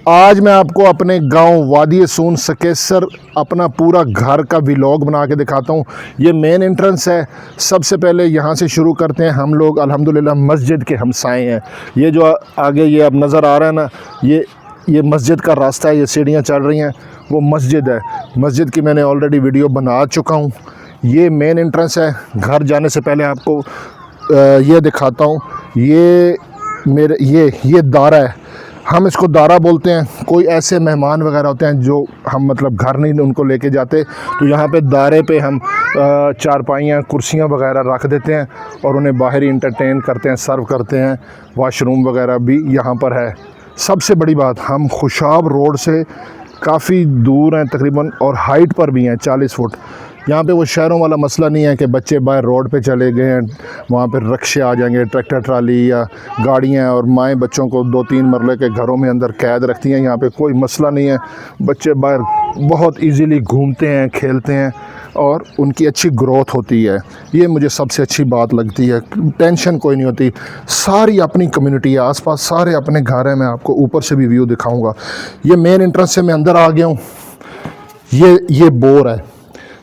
आज मैं आपको अपने गांव वादी सून सकेसर अपना पूरा घर का व्लॉग बना के दिखाता हूं। ये मेन एंट्रेंस है। सबसे पहले यहां से शुरू करते हैं। हम लोग अल्हम्दुलिल्लाह मस्जिद के हमसाए हैं। ये जो आगे ये अब नज़र आ रहा है ना, ये मस्जिद का रास्ता है। ये सीढ़ियां चल रही हैं, वो मस्जिद है। मस्जिद की मैंने ऑलरेडी वीडियो बना चुका हूँ। ये मेन एंट्रेंस है। घर जाने से पहले आपको ये दिखाता हूँ। ये मेरे ये दारा है। हम इसको दारा बोलते हैं। कोई ऐसे मेहमान वगैरह होते हैं जो हम मतलब घर नहीं उनको लेके जाते, तो यहाँ पे दारे पे हम चारपाइयाँ कुर्सियाँ वगैरह रख देते हैं और उन्हें बाहर ही इंटरटेन करते हैं, सर्व करते हैं। वाशरूम वगैरह भी यहाँ पर है। सबसे बड़ी बात, हम खुशाब रोड से काफ़ी दूर हैं तकरीबन, और हाइट पर भी हैं 40 फुट। यहाँ पे वो शहरों वाला मसला नहीं है कि बच्चे बाहर रोड पे चले गए हैं, वहाँ पे रिक्शे आ जाएंगे, ट्रैक्टर ट्राली या गाड़ियाँ, और माएँ बच्चों को 2-3 मरले के घरों में अंदर कैद रखती हैं। यहाँ पे कोई मसला नहीं है। बच्चे बाहर बहुत इजीली घूमते हैं, खेलते हैं और उनकी अच्छी ग्रोथ होती है। ये मुझे सबसे अच्छी बात लगती है। टेंशन कोई नहीं होती। सारी अपनी कम्युनिटी है, आसपास सारे अपने घर हैं। मैं आपको ऊपर से भी व्यू दिखाऊंगा। ये मेन एंट्रेंस से मैं अंदर आ गया हूँ। ये बोर है,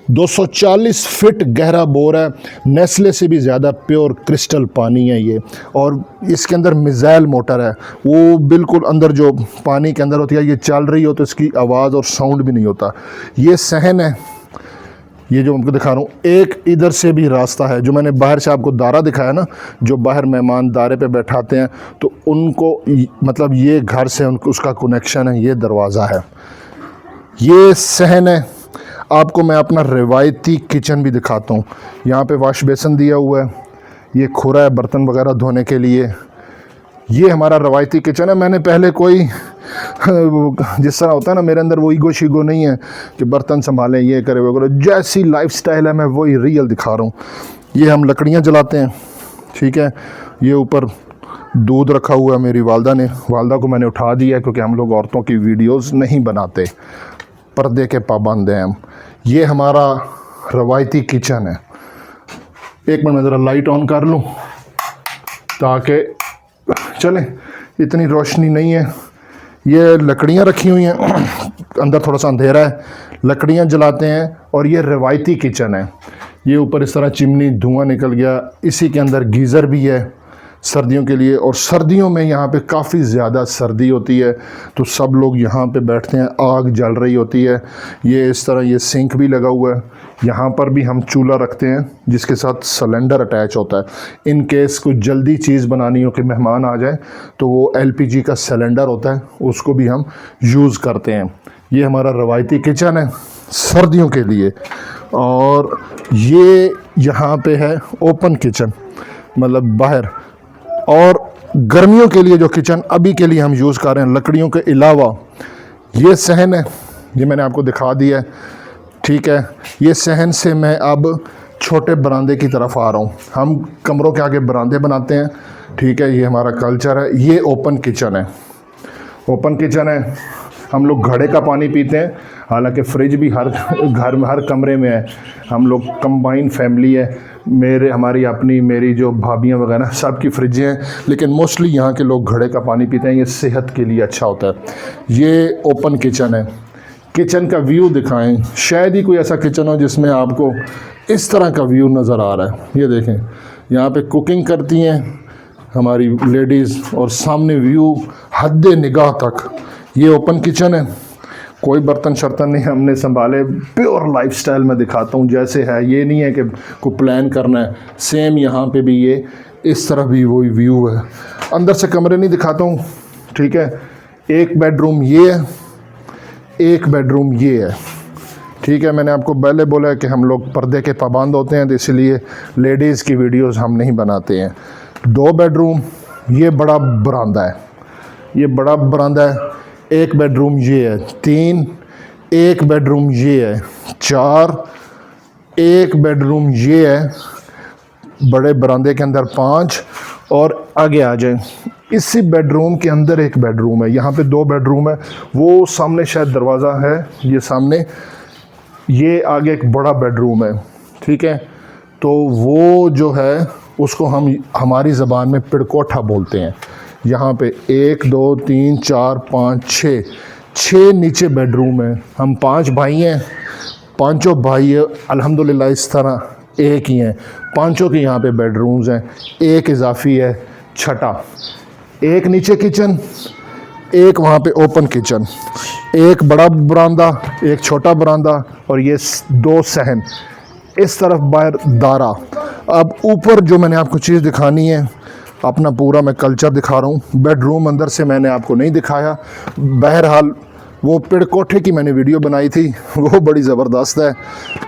240 फीट गहरा बोर है। नेस्ले से भी ज़्यादा प्योर क्रिस्टल पानी है ये, और इसके अंदर मिज़ाइल मोटर है। वो बिल्कुल अंदर जो पानी के अंदर होती है, ये चल रही हो तो इसकी आवाज़ और साउंड भी नहीं होता। ये सहन है, ये जो उनको दिखा रहा हूँ। एक इधर से भी रास्ता है, जो मैंने बाहर से आपको दारा दिखाया ना, जो बाहर मेहमान दारे पे बैठाते हैं, तो उनको मतलब ये घर से उनको उसका कनेक्शन है। ये दरवाज़ा है, ये सहन है। आपको मैं अपना रिवायती किचन भी दिखाता हूँ। यहाँ पे वाश बेसन दिया हुआ है। ये खुरा है बर्तन वगैरह धोने के लिए। ये हमारा रवायती किचन है। मैंने पहले कोई जिस तरह होता है ना, मेरे अंदर वो ईगो शीगो नहीं है कि बर्तन संभालें, ये करें वो करें। जैसी लाइफस्टाइल है मैं वही रियल दिखा रहा हूँ। ये हम लकड़ियाँ जलाते हैं, ठीक है। ये ऊपर दूध रखा हुआ है मेरी वालदा को मैंने उठा दिया, क्योंकि हम लोग औरतों की वीडियोज़ नहीं बनाते, पर्दे के पाबंद हैं हम। ये हमारा रवायती किचन है। एक मिनट में ज़रा लाइट ऑन कर लूँ ताकि चले, इतनी रोशनी नहीं है। ये लकड़ियाँ रखी हुई हैं, अंदर थोड़ा सा अंधेरा है। लकड़ियाँ जलाते हैं, और ये रवायती किचन है। ये ऊपर इस तरह चिमनी, धुआं निकल गया। इसी के अंदर गीज़र भी है सर्दियों के लिए, और सर्दियों में यहाँ पे काफ़ी ज़्यादा सर्दी होती है, तो सब लोग यहाँ पे बैठते हैं। आग जल रही होती है। ये इस तरह ये सिंक भी लगा हुआ है। यहाँ पर भी हम चूल्हा रखते हैं जिसके साथ सिलेंडर अटैच होता है। इन केस कोई जल्दी चीज़ बनानी हो कि मेहमान आ जाए, तो वो LPG का सिलेंडर होता है, उसको भी हम यूज़ करते हैं। ये हमारा रवायती किचन है सर्दियों के लिए। और ये यहाँ पे है ओपन किचन, मतलब बाहर। और गर्मियों के लिए जो किचन अभी के लिए हम यूज़ कर रहे हैं, लकड़ियों के अलावा, ये सहन है। ये मैंने आपको दिखा दिया है, ठीक है। ये सहन से मैं अब छोटे बरामदे की तरफ आ रहा हूँ। हम कमरों के आगे बरामदे बनाते हैं, ठीक है। ये हमारा कल्चर है। ये ओपन किचन है। ओपन किचन है। हम लोग घड़े का पानी पीते हैं, हालांकि फ्रिज भी हर घर में, हर कमरे में है। हम लोग कंबाइन फैमिली है। मेरी जो भाभियाँ वगैरह सबकी फ्रिजें हैं, लेकिन मोस्टली यहाँ के लोग घड़े का पानी पीते हैं। ये सेहत के लिए अच्छा होता है। ये ओपन किचन है। किचन का व्यू दिखाएं। शायद ही कोई ऐसा किचन हो जिसमें आपको इस तरह का व्यू नज़र आ रहा है। ये देखें, यहाँ पे कुकिंग करती हैं हमारी लेडीज़, और सामने व्यू हद निगाह तक। ये ओपन किचन है। कोई बर्तन शर्तन नहीं हमने संभाले। प्योर लाइफस्टाइल में दिखाता हूँ जैसे है। ये नहीं है कि को प्लान करना है। सेम यहाँ पे भी ये इस तरह भी वही व्यू है। अंदर से कमरे नहीं दिखाता हूँ, ठीक है। एक बेडरूम ये है, एक बेडरूम ये है, ठीक है। मैंने आपको पहले बोला है कि हम लोग पर्दे के पाबंद होते हैं, तो इसलिए लेडीज़ की वीडियोस हम नहीं बनाते हैं। 2 बेडरूम, ये बड़ा बरामदा है। ये बड़ा बरामदा है। एक बेडरूम ये है, 3। एक बेडरूम ये है, 4। एक बेडरूम ये है बड़े बरामदे के अंदर, 5। और आगे आ जाए, इसी बेडरूम के अंदर एक बेडरूम है। यहाँ पे 2 बेडरूम है। वो सामने शायद दरवाज़ा है, ये सामने, ये आगे एक बड़ा बेडरूम है, ठीक है। तो वो जो है उसको हम हमारी ज़बान में पिड़कोठा बोलते हैं। यहाँ पे 1 2 3 4 5 6 नीचे बेडरूम है। हम 5 भाई हैं, पांचों भाई अल्हम्दुलिल्लाह इस तरह एक ही हैं। पांचों के यहाँ पे बेडरूम्स हैं, एक इजाफी है छठा। एक नीचे किचन, एक वहाँ पे ओपन किचन, एक बड़ा बरामदा, एक छोटा बरामदा और ये 2 सहन। इस तरफ बाहर दारा। अब ऊपर जो मैंने आपको चीज़ दिखानी है, अपना पूरा मैं कल्चर दिखा रहा हूँ। बेडरूम अंदर से मैंने आपको नहीं दिखाया। बहरहाल वो पेड़ कोठे की मैंने वीडियो बनाई थी, वो बड़ी ज़बरदस्त है।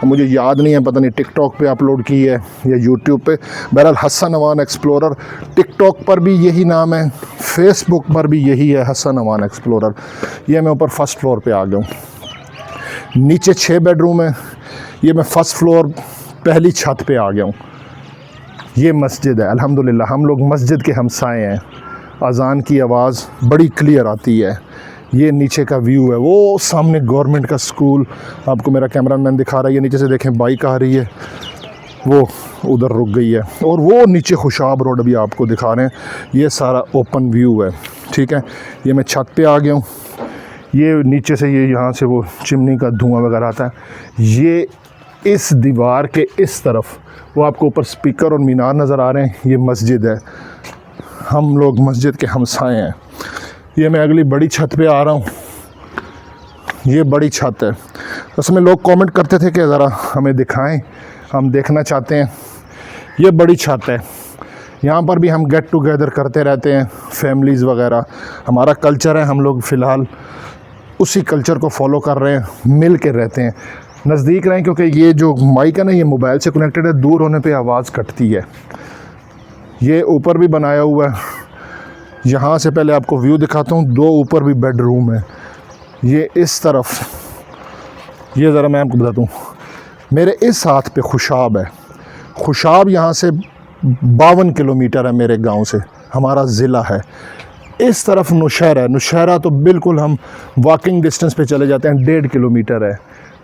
मुझे याद नहीं है, पता नहीं टिकटॉक पे अपलोड की है या यूट्यूब पे। बहरहाल हसन अमान एक्सप्लोरर, टिकटॉक पर भी यही नाम है, फेसबुक पर भी यही है, हसन अमान एक्सप्लोरर। ये मैं ऊपर फर्स्ट फ्लोर पे आ गया हूँ। नीचे 6 बेडरूम है। ये मैं फर्स्ट फ्लोर पहली छत पे आ गया हूँ। ये मस्जिद है, अल्हम्दुलिल्लाह हम लोग मस्जिद के हमसाए हैं। अज़ान की आवाज़ बड़ी क्लियर आती है। ये नीचे का व्यू है, वो सामने गवर्नमेंट का स्कूल आपको मेरा कैमरामैन दिखा रहा है। ये नीचे से देखें बाइक आ रही है, वो उधर रुक गई है। और वो नीचे खुशाब रोड भी आपको दिखा रहे हैं। ये सारा ओपन व्यू है, ठीक है। ये मैं छत पे आ गया हूँ। ये नीचे से ये यहाँ से वो चिमनी का धुआं वगैरह आता है। ये इस दीवार के इस तरफ वो आपको ऊपर स्पीकर और मीनार नज़र आ रहे हैं, ये मस्जिद है। हम लोग मस्जिद के हमसाए हैं। ये मैं अगली बड़ी छत पे आ रहा हूँ। ये बड़ी छत है। उसमें लोग कमेंट करते थे कि ज़रा हमें दिखाएं, हम देखना चाहते हैं। ये बड़ी छत है। यहाँ पर भी हम गेट टुगेदर करते रहते हैं, फैमिलीज़ वगैरह। हमारा कल्चर है, हम लोग फ़िलहाल उसी कल्चर को फॉलो कर रहे हैं, मिल के रहते हैं। नज़दीक रहें, क्योंकि ये जो माइक है ना, ये मोबाइल से कनेक्टेड है, दूर होने पे आवाज़ कटती है। ये ऊपर भी बनाया हुआ है। यहाँ से पहले आपको व्यू दिखाता हूँ। 2 ऊपर भी बेडरूम है। ये इस तरफ, ये ज़रा मैं आपको बताता हूँ, मेरे इस हाथ पे खुशाब है। खुशाब यहाँ से 52 किलोमीटर है मेरे गांव से, हमारा ज़िला है। इस तरफ नौशहरा है। नौशहरा तो बिल्कुल हम वॉकिंग डिस्टेंस पे चले जाते हैं, 1.5 किलोमीटर है,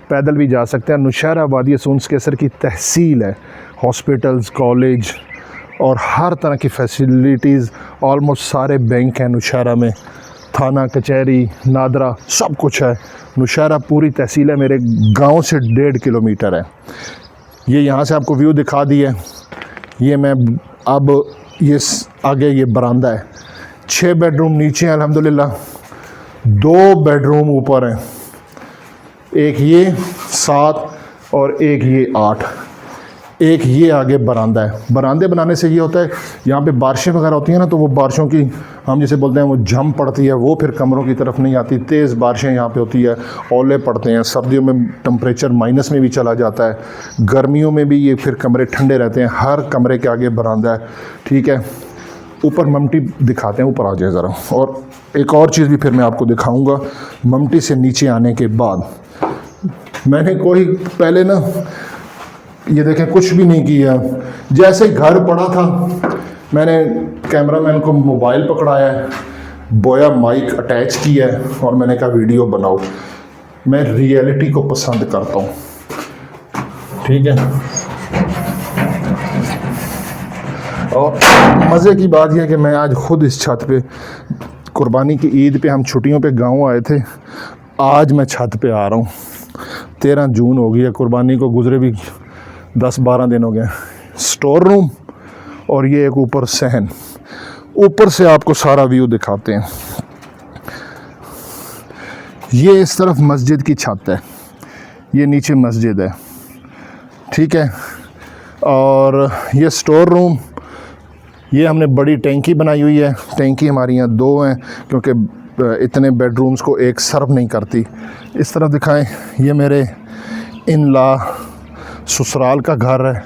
पैदल भी जा सकते हैं। नौशहरा वादी सून कैसर की तहसील है। हॉस्पिटल्स, कॉलेज और हर तरह की फैसिलिटीज़, ऑलमोस्ट सारे बैंक हैं नौशहरा में। थाना, कचहरी, नादरा, सब कुछ है। नौशहरा पूरी तहसील है, मेरे गांव से 1.5 किलोमीटर है। ये यहाँ से आपको व्यू दिखा दिया। ये मैं अब ये आगे ये बरामदा है। 6 बेडरूम नीचे हैं अल्हम्दुलिल्लाह, 2 बेडरूम ऊपर हैं। एक ये 7 और एक ये 8। एक ये आगे बरामदा है। बरामदे बनाने से ये होता है, यहाँ पे बारिशें वगैरह होती हैं ना, तो वो बारिशों की हम जिसे बोलते हैं वो जम पड़ती है, वो फिर कमरों की तरफ नहीं आती। तेज़ बारिशें यहाँ पे होती है, ओले पड़ते हैं। सर्दियों में टेम्परेचर माइनस में भी चला जाता है, गर्मियों में भी ये फिर कमरे ठंडे रहते हैं। हर कमरे के आगे बरामदा है, ठीक है। ऊपर ममटी दिखाते हैं, ऊपर आ जाए ज़रा। और एक और चीज़ भी फिर मैं आपको दिखाऊँगा। ममटी से नीचे आने के बाद मैंने कोई पहले ना, ये देखें, कुछ भी नहीं किया। जैसे घर पड़ा था, मैंने कैमरामैन को मोबाइल पकड़ाया है, बोया माइक अटैच किया है और मैंने कहा वीडियो बनाओ। मैं रियलिटी को पसंद करता हूँ, ठीक है। और मज़े की बात यह है कि मैं आज ख़ुद इस छत पे, कुर्बानी की ईद पे हम छुट्टियों पे गाँव आए थे, आज मैं छत पे आ रहा हूँ। 13 जून हो गई है, कुर्बानी को गुजरे भी 10-12 दिन हो गए। स्टोर रूम और ये एक ऊपर सहन। ऊपर से आपको सारा व्यू दिखाते हैं। ये इस तरफ मस्जिद की छत है, ये नीचे मस्जिद है, ठीक है। और ये स्टोर रूम, ये हमने बड़ी टैंकी बनाई हुई है। टैंकी हमारी यहाँ 2 हैं, क्योंकि इतने बेडरूम्स को एक सर्व नहीं करती। इस तरफ दिखाएं, ये मेरे इन-लॉ ससुराल का घर है।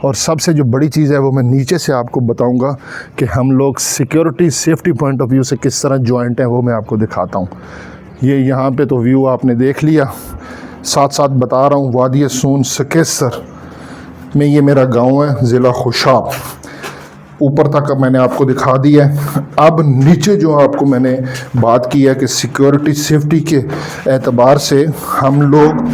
और सबसे जो बड़ी चीज़ है वो मैं नीचे से आपको बताऊंगा कि हम लोग security safety point of view से किस तरह जॉइंट हैं, वो मैं आपको दिखाता हूँ। ये यहाँ पे तो व्यू आपने देख लिया, साथ साथ बता रहा हूँ वादी सून सकेसर में ये मेरा गांव है, ज़िला खुशाब। ऊपर तक अब मैंने आपको दिखा दिया है। अब नीचे जो आपको मैंने बात की है कि सिक्योरिटी सेफ्टी के एतबार से हम लोग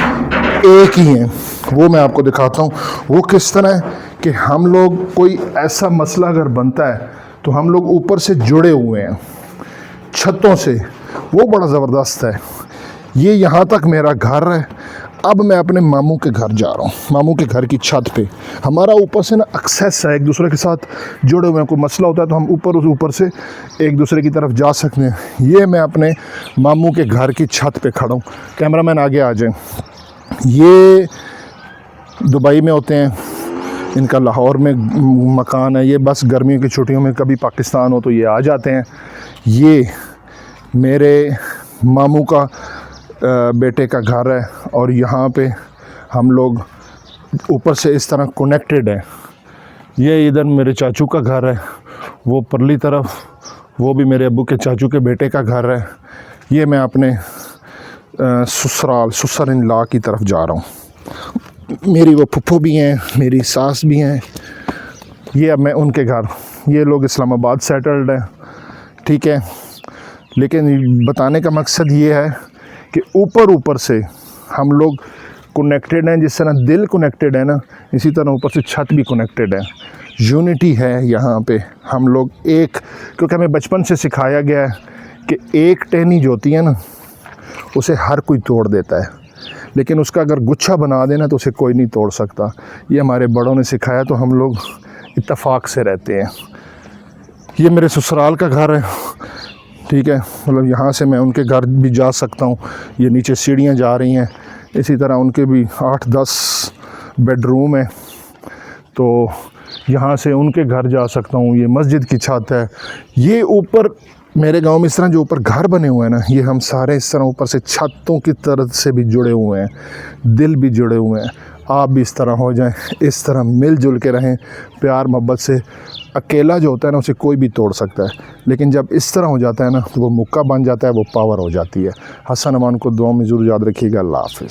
एक ही हैं, वो मैं आपको दिखाता हूँ। वो किस तरह है कि हम लोग, कोई ऐसा मसला अगर बनता है तो तो हम लोग ऊपर से जुड़े हुए हैं छतों से, वो बड़ा ज़बरदस्त है। ये यहाँ तक मेरा घर है। अब मैं अपने मामू के घर जा रहा हूँ, मामू के घर की छत पे। हमारा ऊपर से ना एक्सेस है, एक दूसरे के साथ जुड़े हुए हैं। कोई मसला होता है तो हम ऊपर से एक दूसरे की तरफ जा सकते हैं। ये मैं अपने मामू के घर की छत पे खड़ा हूँ। कैमरामैन आगे आ जाए। ये दुबई में होते हैं, इनका लाहौर में मकान है। ये बस गर्मियों की छुट्टियों में कभी पाकिस्तान हो तो ये आ जाते हैं। ये मेरे मामू का बेटे का घर है और यहाँ पे हम लोग ऊपर से इस तरह कनेक्टेड हैं। ये इधर मेरे चाचू का घर है, वो परली तरफ वो भी मेरे अब्बू के चाचू के बेटे का घर है। ये मैं अपने ससुर इन लॉ की तरफ जा रहा हूँ। मेरी वो फुफ्फो भी हैं, मेरी सास भी हैं। ये अब मैं उनके घर, ये लोग इस्लामाबाद सेटल्ड हैं, ठीक है। लेकिन बताने का मकसद ये है कि ऊपर से हम लोग कनेक्टेड हैं। जिस तरह दिल कनेक्टेड है ना, इसी तरह ऊपर से छत भी कनेक्टेड है। यूनिटी है यहाँ पे। हम लोग एक, क्योंकि हमें बचपन से सिखाया गया है कि एक टहनी जो होती है ना, उसे हर कोई तोड़ देता है, लेकिन उसका अगर गुच्छा बना देना तो उसे कोई नहीं तोड़ सकता। ये हमारे बड़ों ने सिखाया, तो हम लोग इत्तेफाक से रहते हैं। ये मेरे ससुराल का घर है, ठीक है। मतलब यहाँ से मैं उनके घर भी जा सकता हूँ। ये नीचे सीढ़ियाँ जा रही हैं। इसी तरह उनके भी 8-10 बेडरूम है, तो यहाँ से उनके घर जा सकता हूँ। ये मस्जिद की छत है। ये ऊपर मेरे गांव में इस तरह जो ऊपर घर बने हुए हैं ना, ये हम सारे इस तरह ऊपर से छतों की तरफ से भी जुड़े हुए हैं, दिल भी जुड़े हुए हैं। आप भी इस तरह हो जाएं, इस तरह मिलजुल के रहें, प्यार मोहब्बत से। अकेला जो होता है ना, उसे कोई भी तोड़ सकता है, लेकिन जब इस तरह हो जाता है ना, तो वो मुक्का बन जाता है, वो पावर हो जाती है। हसन अमान को दुआ में ज़रूर याद रखिएगा। अल्लाह हाफ़िज़।